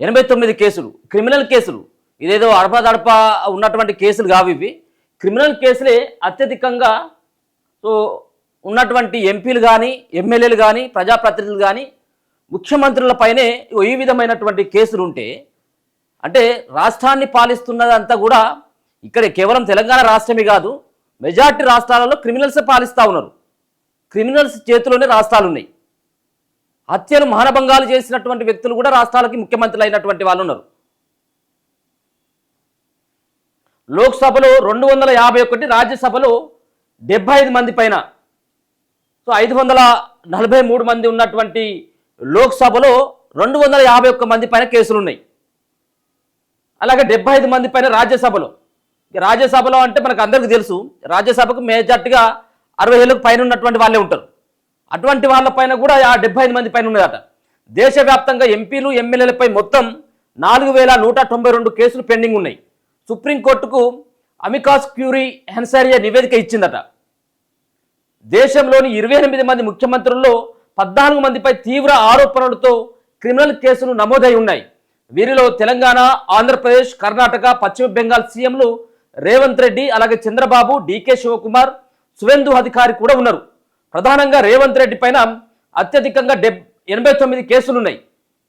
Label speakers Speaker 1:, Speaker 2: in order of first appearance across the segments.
Speaker 1: 89 కేసులు క్రిమినల్ కేసులు. ఇదేదో అడపదడప ఉన్నటువంటి కేసులు కావు ఇవి. క్రిమినల్ కేసులే అత్యధికంగా సో ఉన్నటువంటి ఎంపీలు కానీ, ఎమ్మెల్యేలు కానీ, ప్రజాప్రతినిధులు కానీ, ముఖ్యమంత్రులపైనే ఈ విధమైనటువంటి కేసులు ఉంటే, అంటే రాష్ట్రాన్ని పాలిస్తున్నదంతా కూడా ఇక్కడ కేవలం తెలంగాణ రాష్ట్రమే కాదు, మెజార్టీ రాష్ట్రాలలో క్రిమినల్సే పాలిస్తూ ఉన్నారు. క్రిమినల్స్ చేతిలోనే రాష్ట్రాలు ఉన్నాయి. హత్యలు మానభంగాలు చేసినటువంటి వ్యక్తులు కూడా రాష్ట్రాలకి ముఖ్యమంత్రులు అయినటువంటి వాళ్ళు ఉన్నారు. లోక్సభలో 251, రాజ్యసభలో 75 మంది పైన, సో 543 మంది ఉన్నటువంటి లోక్సభలో 251 మంది పైన కేసులు ఉన్నాయి. అలాగే 75 మంది పైన రాజ్యసభలో. రాజ్యసభలో అంటే మనకు అందరికీ తెలుసు, రాజ్యసభకు మేజార్టీగా 60 ఏళ్ళకు పైన ఉన్నటువంటి వాళ్ళే ఉంటారు. అటువంటి వాళ్ళపైన కూడా 75 మంది పైన ఉన్నదట. దేశవ్యాప్తంగా ఎంపీలు, ఎమ్మెల్యేలపై మొత్తం 4192 కేసులు పెండింగ్ ఉన్నాయి. సుప్రీంకోర్టుకు అమికాస్ క్యూరీ హెన్సారియా నివేదిక ఇచ్చిందట. దేశంలోని 28 మంది ముఖ్యమంత్రుల్లో 14 మందిపై తీవ్ర ఆరోపణలతో క్రిమినల్ కేసులు నమోదై ఉన్నాయి. వీరిలో తెలంగాణ, ఆంధ్రప్రదేశ్, కర్ణాటక, పశ్చిమ బెంగాల్ సీఎంలు రేవంత్ రెడ్డి, అలాగే చంద్రబాబు, డీకే శివకుమార్, సువేందు అధికారి కూడా ఉన్నారు. ప్రధానంగా రేవంత్ రెడ్డి పైన అత్యధికంగా 89 కేసులు ఉన్నాయి.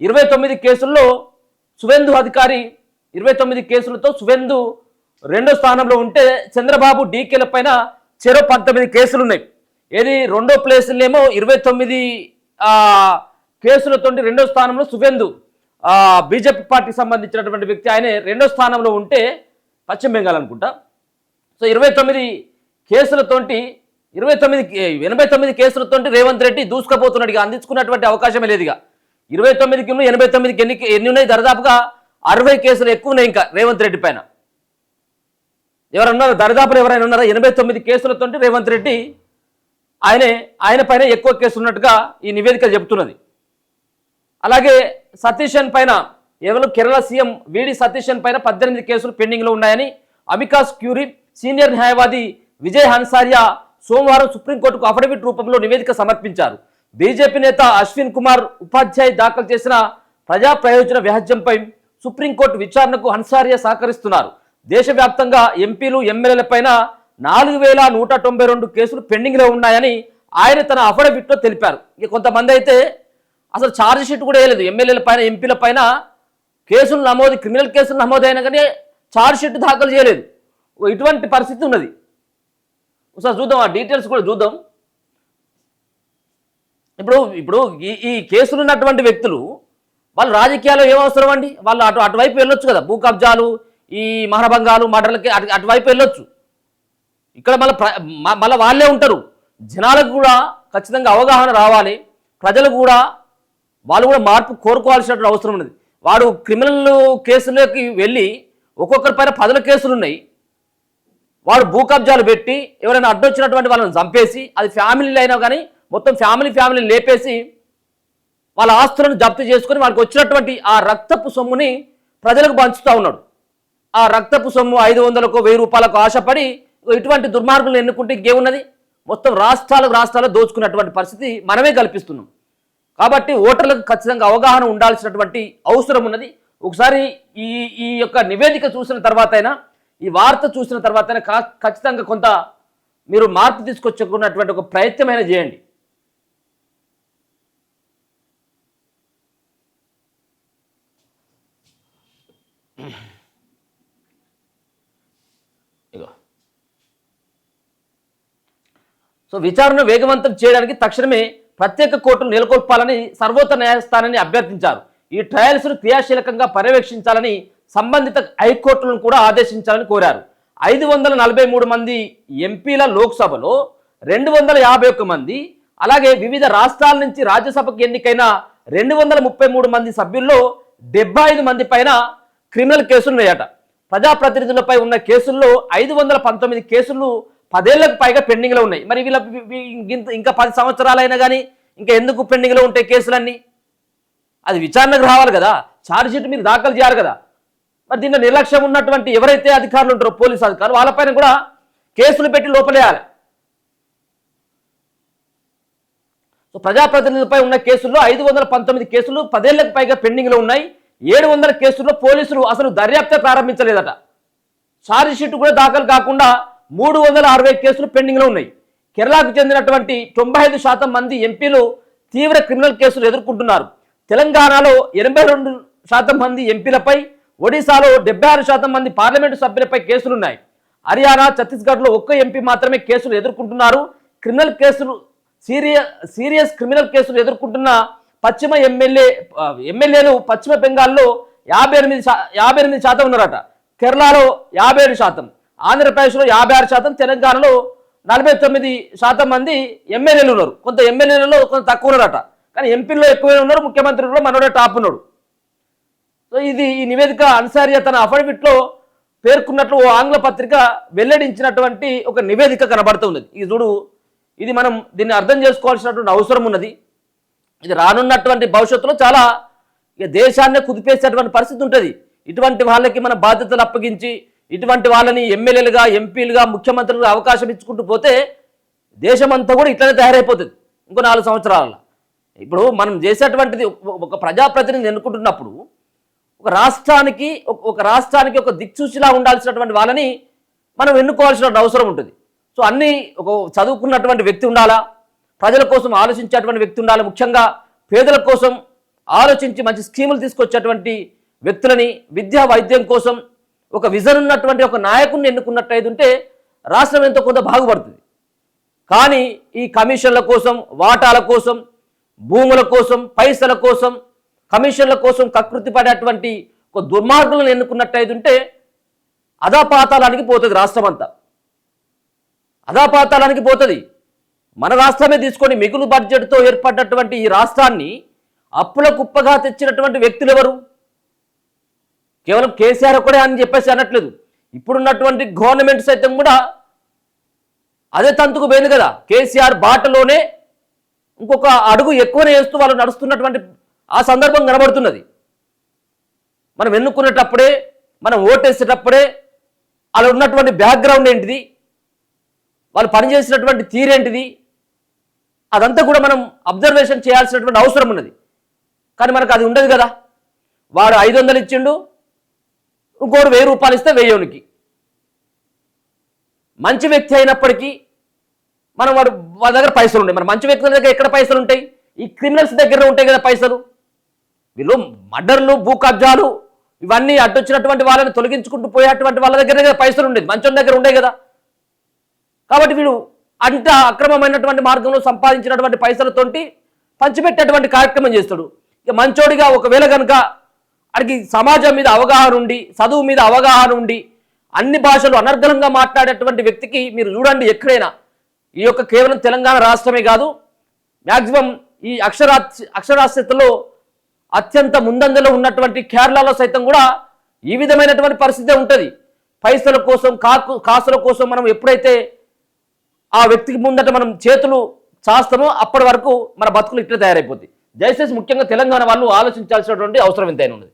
Speaker 1: 29 కేసుల్లో సువేందు అధికారి 29 కేసులతో సువేందు రెండో స్థానంలో ఉంటే, చంద్రబాబు, డీకేల పైన చెరో 19 కేసులు ఉన్నాయి. ఏది రెండో ప్లేస్లేమో 29 కేసులతో రెండో స్థానంలో సువేందు, బీజేపీ పార్టీకి సంబంధించినటువంటి వ్యక్తి, ఆయన రెండో స్థానంలో ఉంటే పశ్చిమ బెంగాల్ అనుకుంటా. సో 29 కేసులతోటి 89 కేసులతోటి రేవంత్ రెడ్డి దూసుకుపోతున్నాడు. ఇక అందించుకున్నటువంటి అవకాశమే లేదు. ఇక 29కి 89కి ఎన్ని ఉన్నాయి? దరిదాపుగా 60 కేసులు ఎక్కువ ఉన్నాయి ఇంకా రేవంత్ రెడ్డి పైన. ఎవరన్నారు? దరిదాపులు ఎవరైనా ఉన్నారా? 89 కేసులతో రేవంత్ రెడ్డి ఆయన పైన ఎక్కువ కేసులు ఉన్నట్టుగా ఈ నివేదిక చెబుతున్నది. అలాగే సతీశన్ పైన, ఎవరు కేరళ సీఎం వీడి సతీశన్ పైన 18 కేసులు పెండింగ్లో ఉన్నాయని అమికాస్ క్యూరీ సీనియర్ న్యాయవాది విజయ్ హన్సారియా సోమవారం సుప్రీంకోర్టుకు అఫిడవిట్ రూపంలో నివేదిక సమర్పించారు. బీజేపీ నేత అశ్విన్ కుమార్ ఉపాధ్యాయ్ దాఖలు చేసిన ప్రజా ప్రయోజన వ్యాజ్యంపై సుప్రీంకోర్టు విచారణకు హన్సారియా సహకరిస్తున్నారు. దేశవ్యాప్తంగా ఎంపీలు, ఎమ్మెల్యేలపైన 4192 కేసులు పెండింగ్లో ఉన్నాయని ఆయన తన అఫిడవిట్లో తెలిపారు. ఇక కొంతమంది అయితే అసలు ఛార్జ్ షీట్ కూడా వేయలేదు. ఎమ్మెల్యేల పైన, ఎంపీల పైన కేసులు నమోదు, క్రిమినల్ కేసులు నమోదైనా కానీ ఛార్జ్ షీట్ దాఖలు చేయలేదు. ఇటువంటి పరిస్థితి ఉన్నది. ఒకసారి చూద్దాం, ఆ డీటెయిల్స్ కూడా చూద్దాం. ఇప్పుడు ఈ కేసులు ఉన్నటువంటి వ్యక్తులు వాళ్ళు రాజకీయాల్లో ఏమవసరం అండి? వాళ్ళు అటువైపు వెళ్ళొచ్చు కదా. భూ కబ్జాలు, ఈ మానభంగాలు, మర్డర్లకి అటువైపు వెళ్ళొచ్చు. ఇక్కడ మళ్ళీ వాళ్ళే ఉంటారు. జనాలకు కూడా ఖచ్చితంగా అవగాహన రావాలి. ప్రజలు కూడా వాళ్ళు కూడా మార్పు కోరుకోవాల్సినటువంటి అవసరం ఉన్నది. వాడు క్రిమినల్ కేసులోకి వెళ్ళి ఒక్కొక్కరి పైన 10 కేసులు ఉన్నాయి. వాడు భూ కబ్జాలు పెట్టి ఎవరైనా అడ్డొచ్చినటువంటి వాళ్ళని చంపేసి, అది ఫ్యామిలీలు అయినా కానీ మొత్తం ఫ్యామిలీని లేపేసి వాళ్ళ ఆస్తులను జప్తు చేసుకొని వాడికి వచ్చినటువంటి ఆ రక్తపు సొమ్ముని ప్రజలకు పంచుతూ ఉన్నాడు. ఆ రక్తపు సొమ్ము 500కు 1000 రూపాయలకు ఆశపడి ఇటువంటి దుర్మార్గులను ఎన్నుకుంటే ఇంకేమున్నది? మొత్తం రాష్ట్రాలు దోచుకున్నటువంటి పరిస్థితి మనమే కల్పిస్తున్నాం. కాబట్టి ఓటర్లకు ఖచ్చితంగా అవగాహన ఉండాల్సినటువంటి అవసరం ఉన్నది. ఒకసారి ఈ యొక్క నివేదిక చూసిన తర్వాత అయినా, ఈ వార్త చూసిన తర్వాత అయినా ఖచ్చితంగా కొంత మీరు మార్పు తీసుకొచ్చుకున్నటువంటి ఒక ప్రయత్నమైనా చేయండి. సో విచారణ వేగవంతం చేయడానికి తక్షణమే ప్రత్యేక కోర్టును నెలకొల్పాలని సర్వోన్నత న్యాయస్థానాన్ని అభ్యర్థించారు. ఈ ట్రయల్స్ను క్రియాశీలకంగా పర్యవేక్షించాలని సంబంధిత హైకోర్టులను కూడా ఆదేశించాలని కోరారు. 543 మంది ఎంపీల లోక్సభలో 251 మంది, అలాగే వివిధ రాష్ట్రాల నుంచి రాజ్యసభకు ఎన్నికైన 233 మంది సభ్యుల్లో 75 మంది పైన క్రిమినల్ కేసులు ఉన్నాయట. ప్రజాప్రతినిధులపై ఉన్న కేసుల్లో 519 కేసులు 10 ఏళ్లకు పైగా పెండింగ్లో ఉన్నాయి. మరి వీళ్ళ ఇంకా 10 సంవత్సరాలైనా కానీ ఇంకా ఎందుకు పెండింగ్లో ఉంటాయి కేసులన్నీ? అది విచారణకు రావాలి కదా, ఛార్జ్ షీట్ మీరు దాఖలు చేయాలి కదా. మరి దీంట్లో నిర్లక్ష్యం ఉన్నటువంటి ఎవరైతే అధికారులు ఉంటారో, పోలీసు అధికారులు, వాళ్ళపైన కూడా కేసులు పెట్టి లోపలేయాలి. సో ప్రజాప్రతినిధులపై ఉన్న కేసుల్లో 519 కేసులు 10 ఏళ్లకు పైగా పెండింగ్లో ఉన్నాయి. 700 కేసుల్లో పోలీసులు అసలు దర్యాప్తే ప్రారంభించలేదట. ఛార్జ్ షీట్ కూడా దాఖలు కాకుండా 360 కేసులు పెండింగ్లో ఉన్నాయి. కేరళకు చెందినటువంటి 95% మంది ఎంపీలు తీవ్ర క్రిమినల్ కేసులు ఎదుర్కొంటున్నారు. తెలంగాణలో 82% మంది ఎంపీలపై, ఒడిశాలో 76% మంది పార్లమెంటు సభ్యులపై కేసులున్నాయి. హర్యానా, ఛత్తీస్గఢ్లో ఒక్క ఎంపీ మాత్రమే కేసులు ఎదుర్కొంటున్నారు. క్రిమినల్ కేసులు సీరియస్ క్రిమినల్ కేసులు ఎదుర్కొంటున్న పశ్చిమ ఎమ్మెల్యేలు పశ్చిమ బెంగాల్లో 58% ఉన్నారట. కేరళలో 57%, ఆంధ్రప్రదేశ్లో 56%, తెలంగాణలో 49% మంది ఎమ్మెల్యేలు ఉన్నారు. కొంత ఎమ్మెల్యేలలో కొంత తక్కువ ఉన్నారట, కానీ ఎంపీల్లో ఎక్కువే ఉన్నారు. ముఖ్యమంత్రిలో మనోడే టాప్ ఉన్నాడు. సో ఇది ఈ నివేదిక అన్సారియా తన అఫిడవిట్లో పేర్కొన్నట్లు ఓ ఆంగ్ల పత్రిక వెల్లడించినటువంటి ఒక నివేదిక కనబడుతున్నది. ఇది చూడు, ఇది మనం దీన్ని అర్థం చేసుకోవాల్సినటువంటి అవసరం ఉన్నది. ఇది రానున్నటువంటి భవిష్యత్తులో చాలా దేశాన్నే కుదిపేసేటువంటి పరిస్థితి ఉంటుంది. ఇటువంటి వాళ్ళకి మన బాధ్యతలు అప్పగించి ఇటువంటి వాళ్ళని ఎమ్మెల్యేలుగా, ఎంపీలుగా, ముఖ్యమంత్రులుగా అవకాశం ఇచ్చుకుంటూ పోతే దేశమంతా కూడా ఇట్లనే తయారైపోతుంది ఇంకో 4 సంవత్సరాల. ఇప్పుడు మనం చేసేటువంటిది ఒక ప్రజాప్రతినిధిని ఎన్నుకుంటున్నప్పుడు ఒక రాష్ట్రానికి ఒక దిక్సూచిలా ఉండాల్సినటువంటి వాళ్ళని మనం ఎన్నుకోవాల్సిన అవసరం ఉంటుంది. సో అన్నీ ఒక చదువుకున్నటువంటి వ్యక్తి ఉండాలా, ప్రజల కోసం ఆలోచించేటువంటి వ్యక్తి ఉండాలి, ముఖ్యంగా పేదల కోసం ఆలోచించి మంచి స్కీములు తీసుకొచ్చేటువంటి వ్యక్తులని, విద్యా వైద్యం కోసం ఒక విజన్ ఉన్నటువంటి ఒక నాయకుడిని ఎన్నుకున్నట్టయితే ఉంటే రాష్ట్రం ఎంతో కొంత బాగుపడుతుంది. కానీ ఈ కమిషన్ల కోసం, వాటాల కోసం, భూముల కోసం, పైసల కోసం, కమిషన్ల కోసం కకృతి పడేటువంటి ఒక దుర్మార్గులను ఎన్నుకున్నట్టయితే ఉంటే అధాపాతాళానికి పోతుంది. రాష్ట్రం అంతా అధాపాతాళానికి పోతుంది. మన రాష్ట్రమే తీసుకొని మిగులు బడ్జెట్తో ఏర్పడినటువంటి ఈ రాష్ట్రాన్ని అప్పుల కుప్పగా తెచ్చినటువంటి వ్యక్తులు ఎవరు? కేవలం కేసీఆర్ ఒకడే అని చెప్పేసి అనట్లేదు. ఇప్పుడున్నటువంటి గవర్నమెంట్ సైతం కూడా అదే తంతుకు పోయింది కదా. కేసీఆర్ బాటలోనే ఇంకొక అడుగు ఎక్కువనే వేస్తూ వాళ్ళు నడుస్తున్నటువంటి ఆ సందర్భం కనబడుతున్నది. మనం ఎన్నుకునేటప్పుడే, మనం ఓటేసేటప్పుడే అలా ఉన్నటువంటి బ్యాక్గ్రౌండ్ ఏంటిది, వాళ్ళు పనిచేసినటువంటి తీరేంటిది, అదంతా కూడా మనం అబ్జర్వేషన్ చేయాల్సినటువంటి అవసరం ఉన్నది. కానీ మనకు అది ఉండదు కదా. వాడు 500 ఇచ్చిండు, ఇంకోటి 1000 రూపాయలు ఇస్తే 1000కి. మంచి వ్యక్తి అయినప్పటికీ వాళ్ళ దగ్గర పైసలు ఉంటాయి. మరి మంచి వ్యక్తుల దగ్గర ఎక్కడ పైసలు ఉంటాయి? ఈ క్రిమినల్స్ దగ్గర ఉంటాయి కదా పైసలు. వీళ్ళు మర్డర్లు, భూ కబ్జాలు ఇవన్నీ అడ్డొచ్చినటువంటి వాళ్ళని తొలగించుకుంటూ పోయేటువంటి వాళ్ళ దగ్గర పైసలు ఉండేది, మంచోని దగ్గర ఉండే కదా. కాబట్టి వీడు అంత అక్రమమైనటువంటి మార్గంలో సంపాదించినటువంటి పైసలతోటి పంచిపెట్టేటువంటి కార్యక్రమం చేస్తాడు. ఇక మంచోడిగా ఒకవేళ కనుక అడిగి సమాజం మీద అవగాహన ఉండి, చదువు మీద అవగాహన ఉండి, అన్ని భాషలు అనర్గళంగా మాట్లాడేటువంటి వ్యక్తికి మీరు చూడండి ఎక్కడైనా, ఈ యొక్క కేవలం తెలంగాణ రాష్ట్రమే కాదు, మ్యాక్సిమం ఈ అక్షరాస్యతలో అత్యంత ముందంజలో ఉన్నటువంటి కేరళలో సైతం కూడా ఈ విధమైనటువంటి పరిస్థితే ఉంటుంది. పైసల కోసం, కాసుల కోసం మనం ఎప్పుడైతే ఆ వ్యక్తికి ముందట మనం చేతులు చాస్తామో అప్పటి వరకు మన బతుకులు ఇట్లా తయారైపోతాయి. దయచేసి ముఖ్యంగా తెలంగాణ వాళ్ళు ఆలోచించాల్సినటువంటి అవసరం ఎంతైనా ఉన్నది.